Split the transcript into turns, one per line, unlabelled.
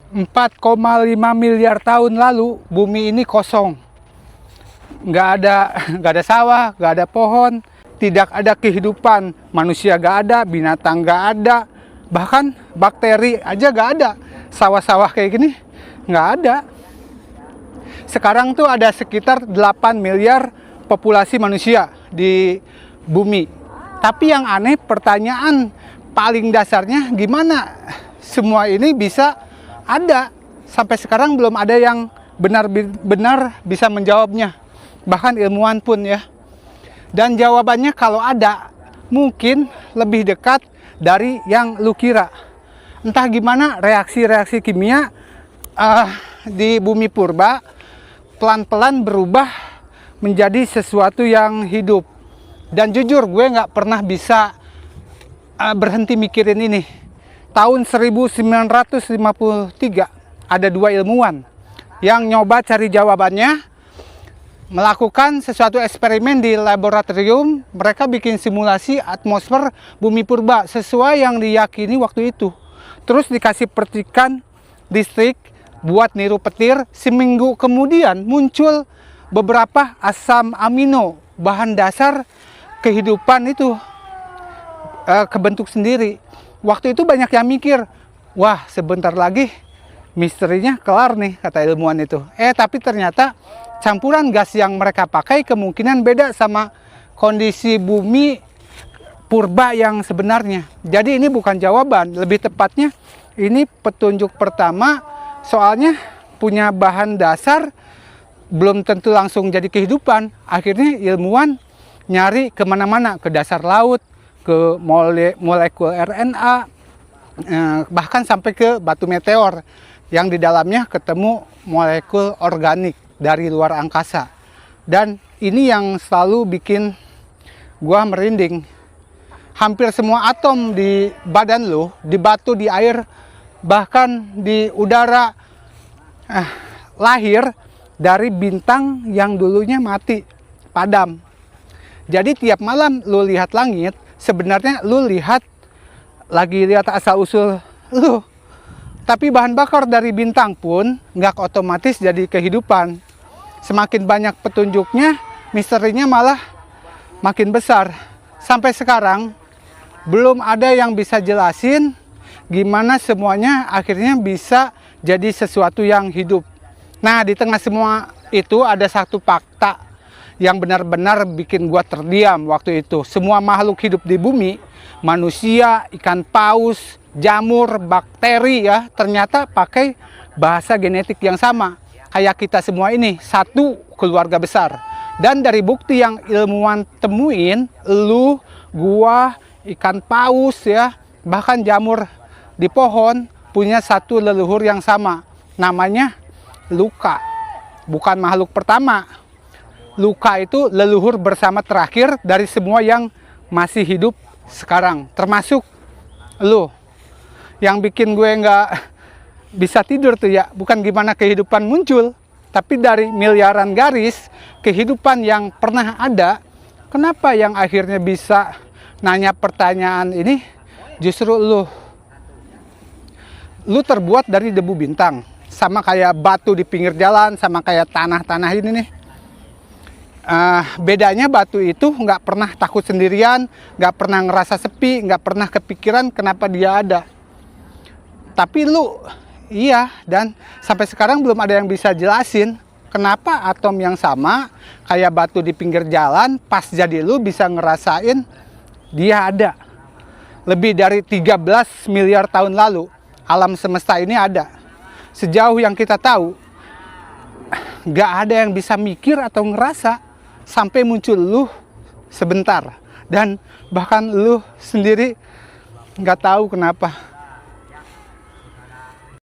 4,5 miliar tahun lalu bumi ini kosong. Nggak ada sawah, nggak ada pohon, tidak ada kehidupan. Manusia nggak ada, binatang nggak ada, bahkan bakteri aja nggak ada. Sawah-sawah kayak gini nggak ada. Sekarang tuh ada sekitar 8 miliar populasi manusia di bumi. Tapi yang aneh, pertanyaan paling dasarnya, gimana semua ini bisa ada? Sampai sekarang belum ada yang benar-benar bisa menjawabnya. Bahkan ilmuwan pun ya. Dan jawabannya kalau ada, mungkin lebih dekat dari yang lu kira. Entah gimana reaksi-reaksi kimia di bumi purba pelan-pelan berubah menjadi sesuatu yang hidup. Dan jujur gue nggak pernah bisa berhenti mikirin ini. Tahun 1953 ada 2 ilmuwan yang nyoba cari jawabannya, melakukan sesuatu eksperimen di laboratorium. Mereka bikin simulasi atmosfer bumi purba sesuai yang diyakini waktu itu. Terus dikasih percikan listrik buat niru petir. Seminggu kemudian muncul beberapa asam amino, bahan dasar kehidupan itu kebentuk sendiri. Waktu itu banyak yang mikir, wah sebentar lagi misterinya kelar nih, kata ilmuwan itu. Tapi ternyata campuran gas yang mereka pakai kemungkinan beda sama kondisi bumi purba yang sebenarnya. Jadi ini bukan jawaban, lebih tepatnya ini petunjuk pertama. Soalnya punya bahan dasar belum tentu langsung jadi kehidupan. Akhirnya ilmuwan nyari kemana-mana, ke dasar laut, ke molekul RNA, bahkan sampai ke batu meteor yang di dalamnya ketemu molekul organik dari luar angkasa. Dan ini yang selalu bikin gua merinding. Hampir semua atom di badan lo, di batu, di air, bahkan di udara, lahir dari bintang yang dulunya mati, padam. Jadi tiap malam lu lihat langit, sebenarnya lu lagi lihat asal-usul lu. Tapi bahan bakar dari bintang pun nggak otomatis jadi kehidupan. Semakin banyak petunjuknya, misterinya malah makin besar. Sampai sekarang, belum ada yang bisa jelasin gimana semuanya akhirnya bisa jadi sesuatu yang hidup. Nah, di tengah semua itu ada satu fakta yang benar-benar bikin gua terdiam waktu itu. Semua makhluk hidup di bumi, manusia, ikan paus, jamur, bakteri ya, ternyata pakai bahasa genetik yang sama. Kayak kita semua ini, satu keluarga besar. Dan dari bukti yang ilmuwan temuin, lu, gua, ikan paus ya, bahkan jamur di pohon punya satu leluhur yang sama. Namanya Luka. Bukan makhluk pertama. Luka itu leluhur bersama terakhir dari semua yang masih hidup sekarang, termasuk lu. Yang bikin gue nggak bisa tidur tuh ya, bukan gimana kehidupan muncul, tapi dari miliaran garis kehidupan yang pernah ada, kenapa yang akhirnya bisa nanya pertanyaan ini justru lu. Lu terbuat dari debu bintang, sama kayak batu di pinggir jalan, sama kayak tanah-tanah ini nih. Bedanya batu itu nggak pernah takut sendirian, nggak pernah ngerasa sepi, nggak pernah kepikiran kenapa dia ada. Tapi lu, iya, dan sampai sekarang belum ada yang bisa jelasin kenapa atom yang sama kayak batu di pinggir jalan pas jadi lu bisa ngerasain dia ada. Lebih dari 13 miliar tahun lalu alam semesta ini ada. Sejauh yang kita tahu, nggak ada yang bisa mikir atau ngerasa sampai muncul lu sebentar. Dan bahkan lu sendiri nggak tahu kenapa.